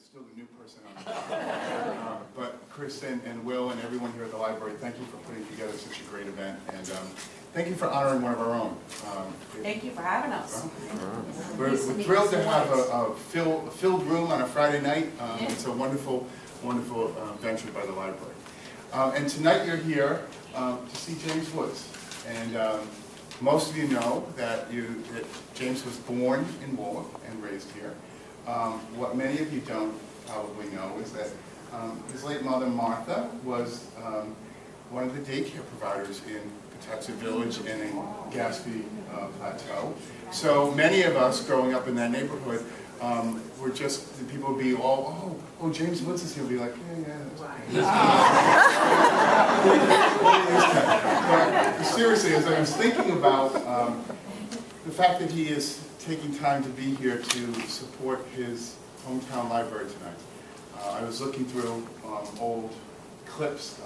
still the new person on the job. But Chris and Will and everyone here at the library, thank you for putting together such a great event, and thank you for honoring one of our own. Thank you for having us. We're thrilled to have a filled room on a Friday night. It's a wonderful, wonderful venture by the library. And tonight you're here to see James Woods. And most of you know that James was born in Warwick and raised here. What many of you don't probably know is that his late mother, Martha, was one of the daycare providers in Patuxent Village and in Gaspé Plateau. So many of us growing up in that neighborhood were just, people would be all, oh, James Woods is here. We'd be like, yeah, that's okay. But seriously, as I was thinking about the fact that he is taking time to be here to support his hometown library tonight, I was looking through old clips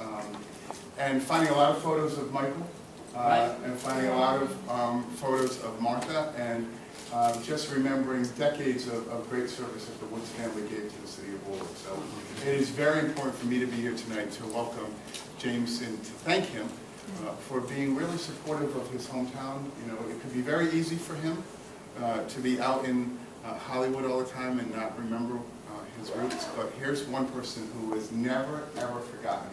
and finding a lot of photos of Michael and finding a lot of photos of Martha, and just remembering decades of great service that the Woods family gave to the city of Warwick. So it is very important for me to be here tonight to welcome James and to thank him for being really supportive of his hometown. You know, it could be very easy for him to be out in Hollywood all the time and not remember his roots, but here's one person who has never, ever forgotten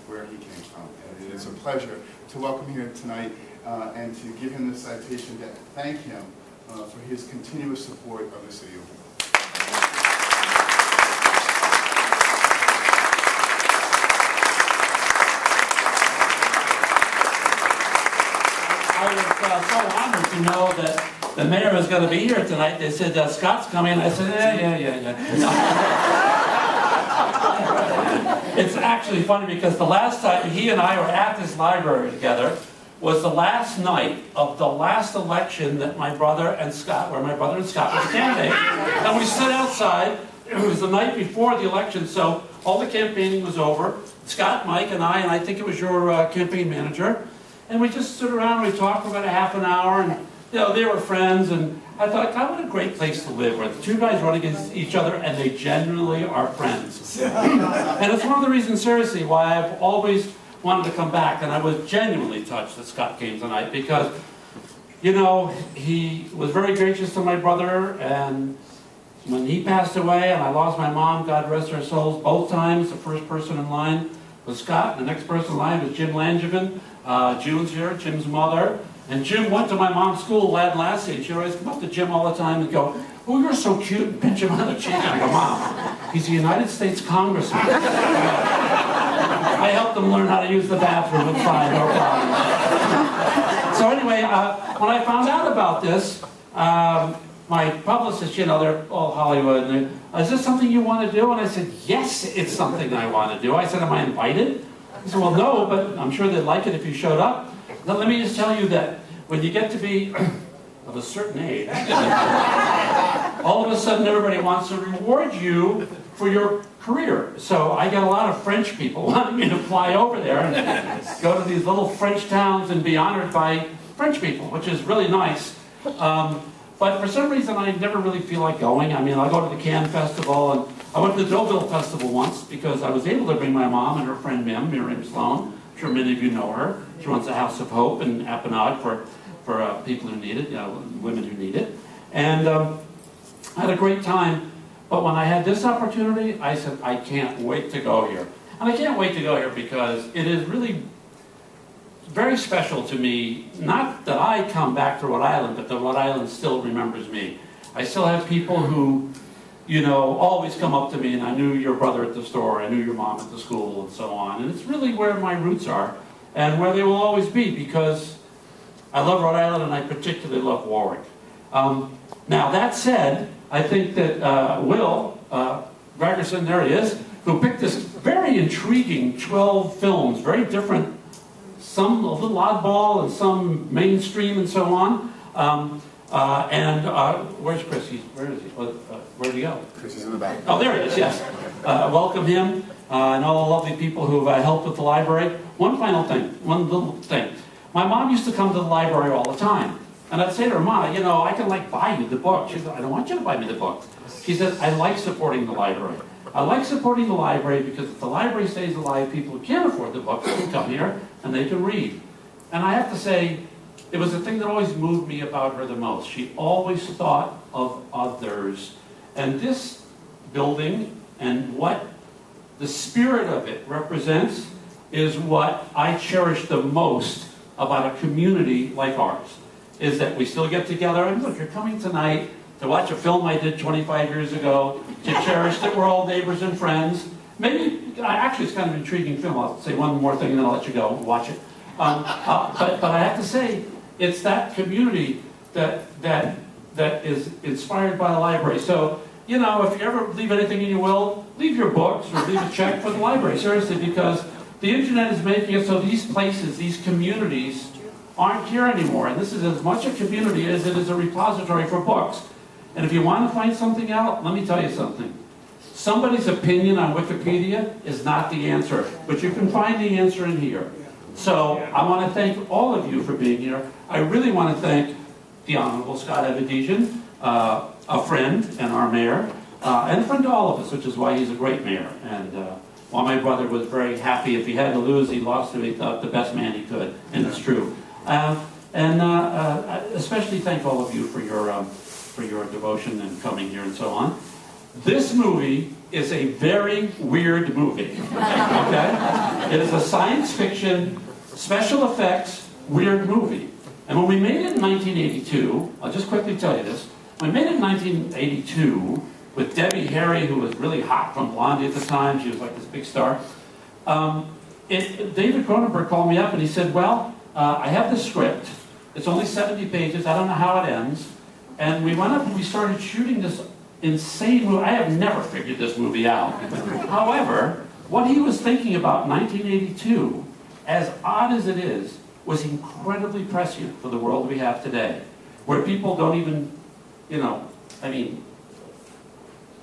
where he came from. And it is a pleasure to welcome him here tonight and to give him the citation to thank him for his continuous support of the city of Warwick. I was so honored to know that the mayor was going to be here tonight. They said, Scott's coming. I said, yeah. It's actually funny because the last time he and I were at this library together was the last night of the last election that my brother and Scott was a candidate. And we stood outside. It was the night before the election, so all the campaigning was over. Scott, Mike, and I think it was your campaign manager. And we just stood around and we talked for about a half an hour, and you know, they were friends, and I thought, God, what a great place to live, where the two guys run against each other, and they genuinely are friends. And it's one of the reasons, seriously, why I've always wanted to come back, and I was genuinely touched that Scott came tonight, because, you know, he was very gracious to my brother, and when he passed away, and I lost my mom, God rest her souls, both times, the first person in line was Scott, and the next person in line was Jim Langevin. June's here, Jim's mother. And Jim went to my mom's school, Lad Lassie, and she'd always come up to Jim all the time and go, oh, you're so cute, and pinch him on the cheek. And I go, Mom, he's a United States Congressman. I helped him learn how to use the bathroom. It's fine, no problem. So anyway, when I found out about this, my publicist, you know, they're all Hollywood, and is this something you want to do? And I said, yes, it's something I want to do. I said, am I invited? He said, well, no, but I'm sure they'd like it if you showed up. Now, let me just tell you that when you get to be of a certain age, all of a sudden everybody wants to reward you for your career. So I got a lot of French people wanting me to fly over there and go to these little French towns and be honored by French people, which is really nice. But for some reason, I never really feel like going. I mean, I go to the Cannes Festival, and I went to the Deauville Festival once because I was able to bring my mom and her friend Miriam Sloan. I'm sure many of you know her. She runs the House of Hope in Apponaug for people who need it, you know, women who need it. And I had a great time. But when I had this opportunity, I said, I can't wait to go here. And I can't wait to go here because it is really very special to me, not that I come back to Rhode Island, but that Rhode Island still remembers me. I still have people who, you know, always come up to me, and I knew your brother at the store, I knew your mom at the school, and so on. And it's really where my roots are, and where they will always be, because I love Rhode Island, and I particularly love Warwick. Now, that said, I think that Will Gregerson, there he is, who picked this very intriguing 12 films, very different, some a little oddball and some mainstream and so on. Where's Chris? Where is he? Where'd he go? Chris is in the back. Oh, there he is, yes. Welcome him and all the lovely people who've helped with the library. One final thing, one little thing. My mom used to come to the library all the time. And I'd say to her, Mom, you know, I can like buy you the book. She said, I don't want you to buy me the book. She said, I like supporting the library. I like supporting the library because if the library stays alive, people who can't afford the books can come here and they can read. And I have to say, it was the thing that always moved me about her the most. She always thought of others. And this building and what the spirit of it represents is what I cherish the most about a community like ours, is that we still get together. And look, you're coming tonight to watch a film I did 25 years ago, to cherish that we're all neighbors and friends. Maybe, actually it's kind of an intriguing film. I'll say one more thing and then I'll let you go and watch it. But I have to say, it's that community that is inspired by the library. So, you know, if you ever leave anything in your will, leave your books or leave a check for the library, seriously, because the internet is making it so these places, these communities, aren't here anymore. And this is as much a community as it is a repository for books. And if you want to find something out, let me tell you something. Somebody's opinion on Wikipedia is not the answer, but you can find the answer in here. So I want to thank all of you for being here. I really want to thank the Honorable Scott Avedisian, a friend and our mayor, and a friend to all of us, which is why he's a great mayor. And while my brother was very happy, if he had to lose, he lost to he thought the best man he could, and it's true. And especially thank all of you for your devotion and coming here and so on. This movie is a very weird movie, okay? It is a science fiction, special effects, weird movie. And when we made it in 1982, I'll just quickly tell you this. When we made it in 1982, with Debbie Harry, who was really hot from Blondie at the time, she was like this big star, David Cronenberg called me up and he said, well, I have this script. It's only 70 pages. I don't know how it ends. And we went up and we started shooting this insane movie. I have never figured this movie out. However, what he was thinking about in 1982, as odd as it is, was incredibly prescient for the world we have today, where people don't even, you know, I mean,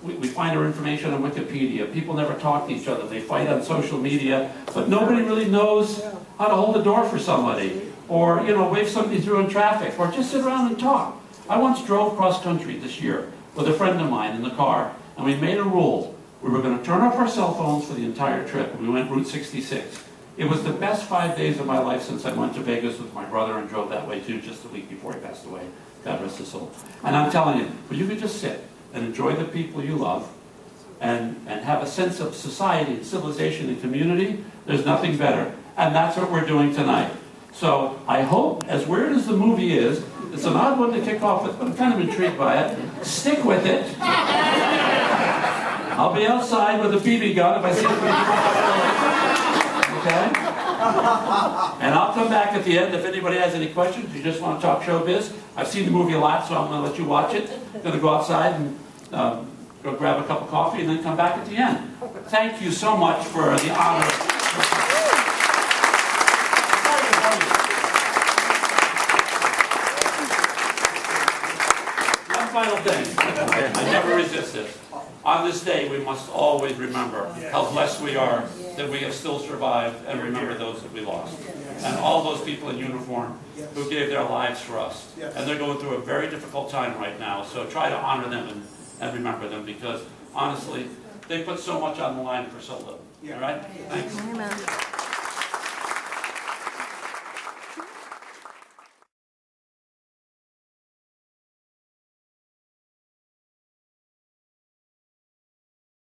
we find our information on Wikipedia. People never talk to each other. They fight on social media, but nobody really knows how to hold the door for somebody, or, you know, wave somebody through in traffic, or just sit around and talk. I once drove cross country this year with a friend of mine in the car, and we made a rule. We were going to turn off our cell phones for the entire trip. We went Route 66. It was the best 5 days of my life since I went to Vegas with my brother and drove that way too, just a week before he passed away. God rest his soul. And I'm telling you, but you could just sit and enjoy the people you love and have a sense of society and civilization and community. There's nothing better. And that's what we're doing tonight. So I hope, as weird as the movie is, it's an odd one to kick off with, but I'm kind of intrigued by it. Stick with it. I'll be outside with a BB gun if I see anybody. Okay? And I'll come back at the end if anybody has any questions. You just want to talk showbiz. I've seen the movie a lot, so I'm going to let you watch it. I'm going to go outside and go grab a cup of coffee and then come back at the end. Thank you so much for the honor. One final thing. I never resist this. On this day, we must always remember how blessed we are that we have still survived and remember those that we lost. And all those people in uniform who gave their lives for us. And they're going through a very difficult time right now, so try to honor them and remember them, because honestly, they put so much on the line for so little. All right? Thanks. Amen.